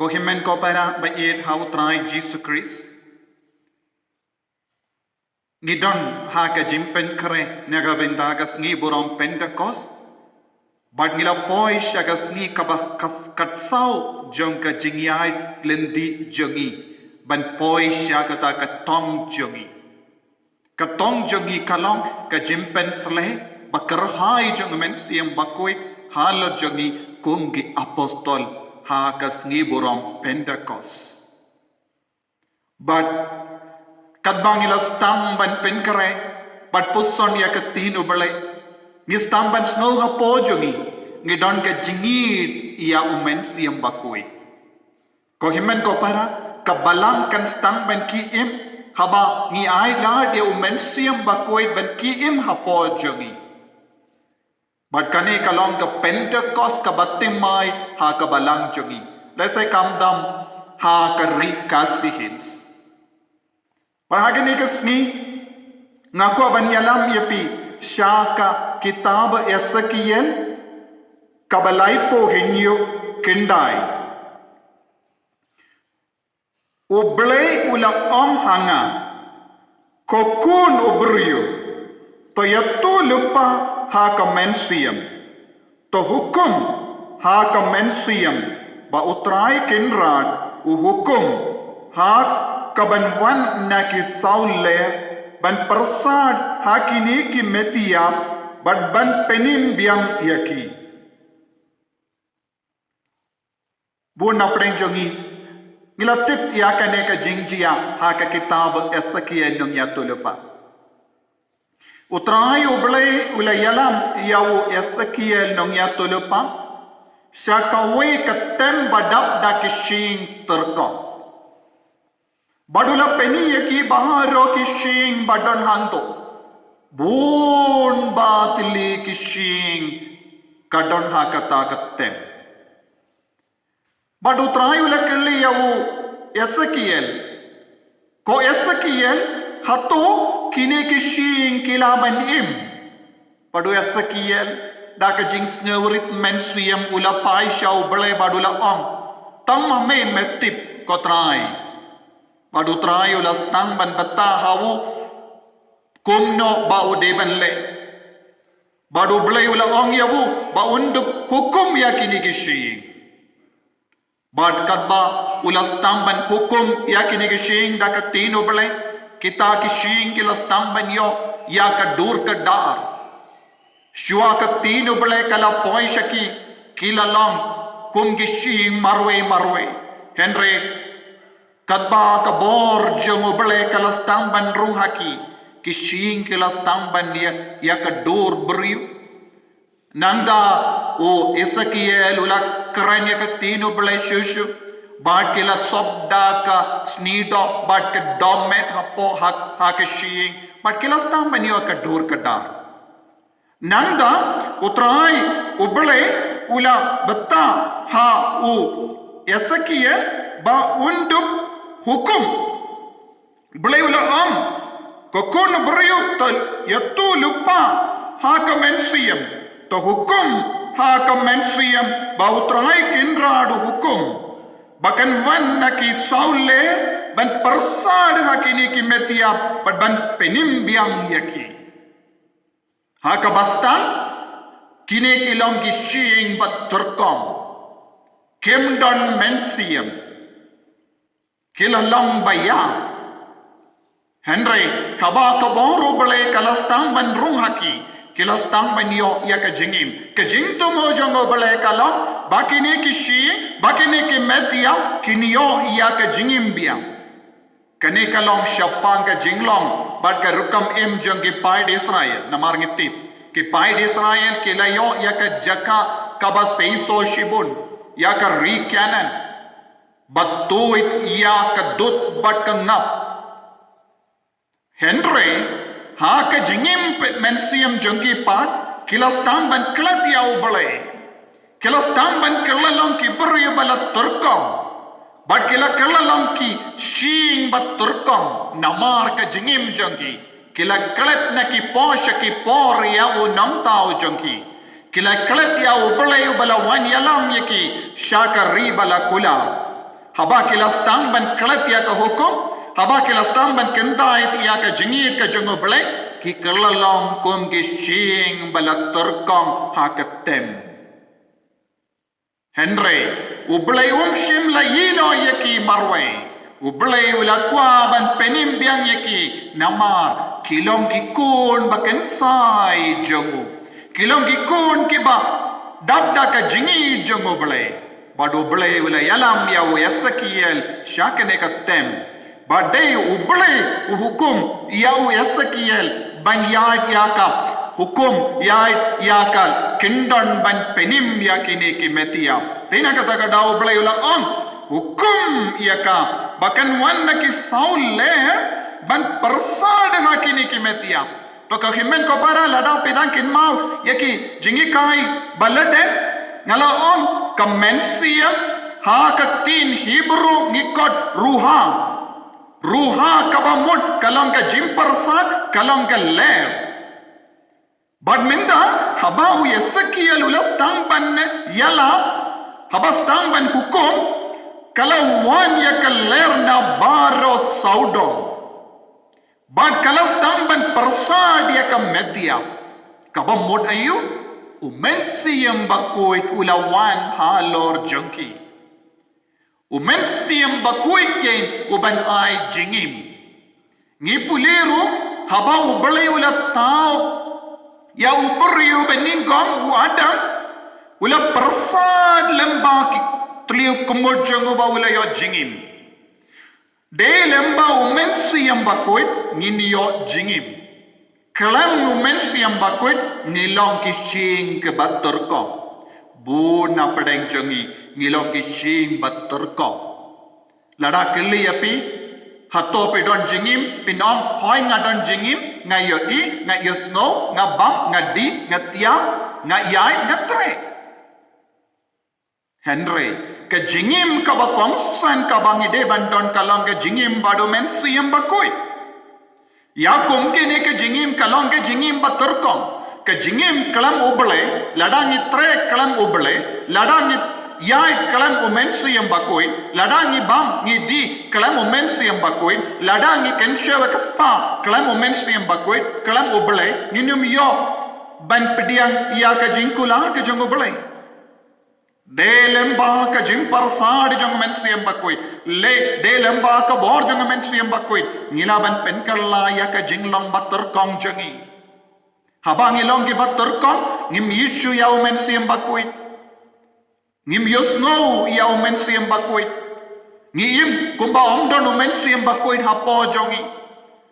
ko himen ko para ba hau trai Jesus Christ ngidon ha ka jimpen kre naga bendaga sngi burom Pentecost but ngila poi shaga sngi Bakhatsaw jong ka jingyai lendi jongi ban poi shaga ta ka tong jongi kalong ka jimpen sleh bakarhai jong Mynsiem Bakhuid Un jongi Kam Ki Apostol ha ka sngi burom Pentecost but kadbang ila stam ban Pynkhreh but puson ya katino balai ngi stam ban snow ha po jongi ngi don ka jingit ia Mynsiem Bakhuid ko himen ko para kabalang kan stam ban kiim haba ngi ai la dia Mynsiem Bakhuid ban kiim ha po jongi but kane kalong ka Pentecost ka batimai ha kabalang jongi lesai kamdam ha ka rikasihins Parhagani ka sngi ngaku abanyalam yapi syaka kitab Ezekiel kabalai po hinyo kindai u Blei U hanga kokun u briew to ïathuh lypa ha ka Mynsiem to hukum ha ka Mynsiem ba Trai Kynrad U hukum ha kabanwan na ki lyer ban pyrsad ha kine ki metïap ban pynim biang yaki bu na prenjongi ngilaptip ya kane ka jingjia ha ka kitab Ezekiel nung ïathuh lypa utrai u Blei U yalam yau Ezekiel nung ïathuh lypa syakawe katem badap da kishing terkong Badula peni yaki baharo kishing badon hanto bun batili kishing kadon hakata katem badu trai ulakeli yau Ezekiel ko Ezekiel hato kine kishing kilaban im badu Ezekiel daka jing sngerit Mynsiem ulapai syau Blei badula tang mame metïap ko trai Padu trai ulas tang ban bata hawu kumno bau deban le. Badu Blei ula yawu ba undup hukum ya kini kishing. Bad kadba ulas tang ban hukum ya kini kishing da katino Blei kita kishing kilas tang ban yo ya ka dur ka dar. Shua katino Blei kala poi shaki kilalong kum kishing marwe. Henry kadba kabor jong Blei kalastang ban rung haki kishing kalastang ban ya kadur briew nangda o Ezekiel ula karanya katino Blei shushu bad kila sobda ka snido bad ka domet hapo ha kishing bad kalastang ban ya kadur kadar nangda utrai u Blei ula bata ha u Ezekiel ba undup hukum Blei U kokun briew to ïathuh lypa ha ka Mynsiem to hukum ha ka Mynsiem ba Trai Kynrad U hukum bakan wan na ki lyer ban pyrsad ha kine ki metïap ban pynim biang yaki ha ka bastang kine ki long ki shing bat turkom kimdon Mynsiem kilalong baya Henry haba ka boru Blei kalastang ban rung haki kilastang ban yo ya ka jingim to mo jongo Blei kalong bakine ki shing bakine ki metïap kinyo ya ka jingim biang kane kalong syapang ka jinglong bad ka rukam im jong ki pai Israel namar ngitip ki pai Israel kilayo ya ka jaka kabasei so shibun ya ka rikanan batuit ia kadut bat kangap Henry ha ka jingim Mynsiem jongki pat kilastang ban klat yau Blei kilastang ban kelalong ki briew balat turkom bat kila kelalong ki shing bat turkom namar ka jingim jongki kila klat na ki posha ki por yau nam tau jongki kila klat yau Blei U bala wan yalam yaki syaka ri bala kula haba kilas tang ban klat ya ka hukum haba kilas tang ban kendai ya ka jingit ka jongo blai ki kelalong kum ki shing bala terkong ha ka tem Henry Blei shim la yino yaki marway Blei la kwa ban penim biang yaki namar kilong ki kun baken sai jongo kilong ki kun ki ba dabda ka jingi jongo Blei badu Blei la yalam yau yasakiel shakane ka tem badai Blei hukum yau yasakiel ban yad yaka hukum yad yakal kindon ban penim yakine ki metïap tina kata ka dau Blei la hukum yaka bahkan wan ki saul lyer ban pyrsad hakini ki metïap to ka himen ko para lada pedang kin mau yaki jingi kai balade ngala ka Mynsiem ha ka tin Hebrew ngikot ruha ka bamut kalang ka jim pyrsad kalang ka lyer badminda haba u Ezekiel ulas tang ban yala haba stang ban hukum kalau wan ya keler na baro saudong bad kalas tamban pyrsad ya ka metïap kabam mod ayu Mynsiem Bakhuid ulawan halor jongki Mynsiem Bakhuid ken uban ay jingim ngipulero haba Blei ula tao ya briew beningom adam ula pyrsad lembaki Tliu kumur jongo ba ula yo jingim. De lemba Mynsiem Bakhuid nginyo jingim. Kelam Mynsiem Bakhuid ngilong kishing ke baturko. Bu na pedeng jongi ngilong kishing baturko. Lada kili api hato pedon jingim pinom hoy ngadon jingim ngayo I ngayo snow ngabam ngadi ngatia ngayai ngatre. Henry ke jingim ka ba kongsan ka bang ide bandon kalong ke jingim badu Mynsiem Bakhuid ya kum kine ke jingim kalong ke jingim ba turkong ke jingim kalam Blei ladang tre kalam Blei ladang yai kalam Mynsiem Bakhuid ladang bam ngidi kalam Mynsiem Bakhuid ladang kenshawa kaspa kalam Mynsiem Bakhuid kalam Blei ninum yo ban pediang ya ka jingkula ke jongo Blei de lemba ka jim pyrsad jong Mynsiem Bakhuid le de lemba ka bor jong Mynsiem Bakhuid ngilaban Pentecost ya ka jinglong batur kong jongi habang ilong ki batur kong ngim yishu ya Mynsiem Bakhuid ngim yusno ya Mynsiem Bakhuid ngim kumba omdon Mynsiem Bakhuid hapo jongi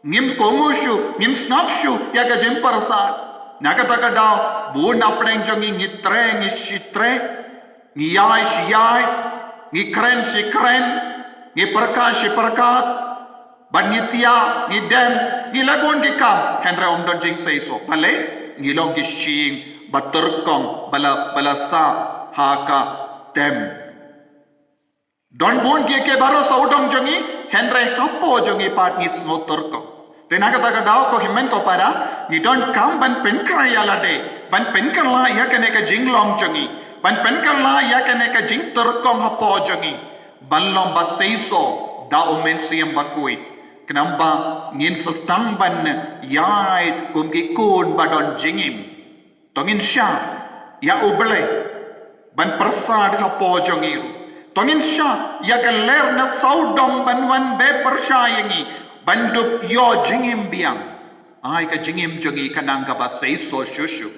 ngim kongushu ngim snapshu ya ka jim pyrsad nakata daw bu napdeng jongi ngitre ngishitre ngiyai shiyai ngikren shikren ngiperkat shiperkat ban ngitia ngidem ngilagon gikam henre omdon jing say so pale ngilong gishing baturkong bala sa haka tem don bon ke baro saudong jongi henre hapo jongi part ngis ngoturkong tenaka taka daw ko himen ko para ni don kam ban Pynkhreh yalade ban Pynkhreh ya kene ka jinglong jongi ban Pentecost ya kene ka jing turkong hapo jongi banlong ba seiso da Mynsiem Bakhuid kenamba ngin sestang ban yai kum ki kun badon jingim tongin sha ya Blei ban pyrsad hapo jongi tongin sha ya ka ler na saudong ban wan be pershayengi bandup yo jingim biang ai ka jingim jongi kanang ka ba seiso shushu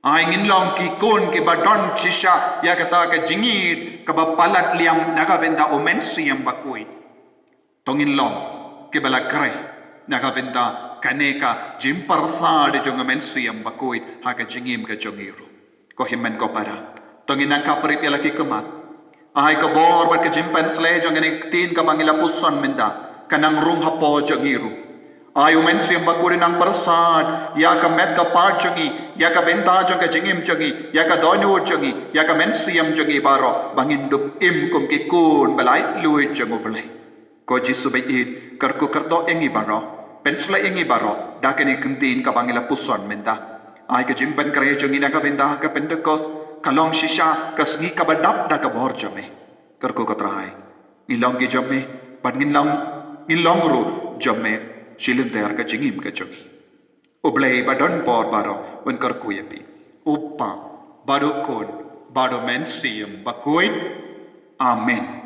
ai nginlong ki kun ki badon chisha ya kata ka jingit ka ba palat liam naga benda Mynsiem Bakhuid tonginlong ki bala kre naga benda kaneka jim pyrsad jong Mynsiem Bakhuid ha ka jingim ka jongiru ko himen ko para tonginang ka prip yala ki kemat ai ka bor ba ka jim pensle jong ene tin ka bangila puson menda kanang rung hapo jongiru ai Mynsiem Bakhuid nang pyrsad ya ka met ka part jongi ya ka benta jong ka jingim jongi ya ka donu jongi ya ka Mynsiem jongi baro bangindup im kum ki kun balai lui jong Blei ko jisu bait karku kardo engi baro pensla engi baro dakani kentin ka bangila puson menta ai ka jim Pynkhreh jongi na ka benta ka Pentecost kalong shisha ka sngi ka badap da ka bor jome karku ko trai ngilong ki jome pan ngilong ru jome shilun ter ka jingim ka jongi Blei badon por baro un kar kuyapi upa bado kon bado Mynsiem Bakhuid Amen.